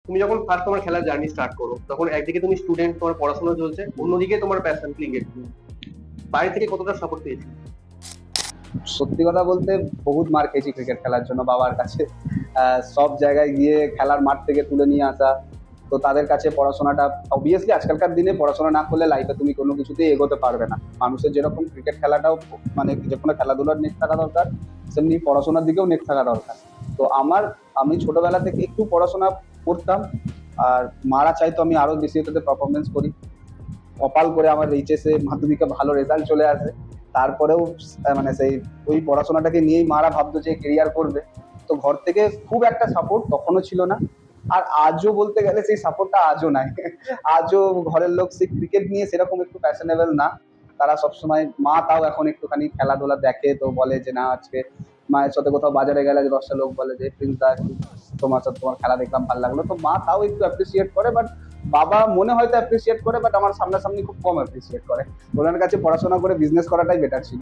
তুমি যখন ফার্স্ট তোমার খেলার জার্নি স্টার্ট করো, তখন একদিকে তুমি স্টুডেন্ট, তোমার পড়াশোনা চলছে, অন্যদিকে তোমার প্যাশন ক্রিকেট। বাড়ি থেকে কতটা সাপোর্ট পেয়েছি? সত্যি কথা বলতে বহুত মার খেয়েছি ক্রিকেট খেলার জন্য বাবার কাছে। সব জায়গায় গিয়ে খেলার মাঠ থেকে তুলে নিয়ে আসা। তো তাদের কাছে পড়াশোনাটা, অবভিয়াসলি আজকালকার দিনে পড়াশোনা না করলে লাইফে তুমি কোনো কিছুতেই এগোতে পারবে না। মানুষের যেরকম ক্রিকেট খেলাটাও মানে যে কোনো খেলাধুলার নেক থাকা দরকার, সেমনি পড়াশোনার দিকেও নেক থাকা দরকার। তো আমি ছোটবেলা থেকে একটু পড়াশোনা করতাম, আর মারা চাইতো আমি আরো বেশি এটাতে পারফরমেন্স করি। কপাল করে আমার এইচএসে মাধ্যমিকে ভালো রেজাল্ট চলে আসে। তারপরেও মানে সেই ওই পড়াশোনাটাকে নিয়েই মারা ভাবতো যে কেরিয়ার করবে। তো ঘর থেকে খুব একটা সাপোর্ট তখনও ছিল না, আর আজও বলতে গেলে সেই সাপোর্টটা আজও নাই। আজও ঘরের লোক সেই ক্রিকেট নিয়ে সেরকম একটু প্যাশনেবল না। তারা সবসময়, মা তাও এখন একটুখানি খেলাধুলা দেখে, তো বলে যে না আজকে মায়ের সাথে কোথাও বাজারে গেলে যে 10টা লোক বলে যে প্রিন্স দা একটু তোমার সাথে তোমার খেলা দেখলাম ভালো লাগলো, তো মা তাও একটু অ্যাপ্রিসিয়েট করে। বাট বাবা মনে হয়তো অ্যাপ্রিসিয়েট করে, বাট আমার সামনাসামনি খুব কম অ্যাপ্রিসিয়েট করে। ওনার কাছে পড়াশোনা করে বিজনেস করাটাই বেটার ছিল।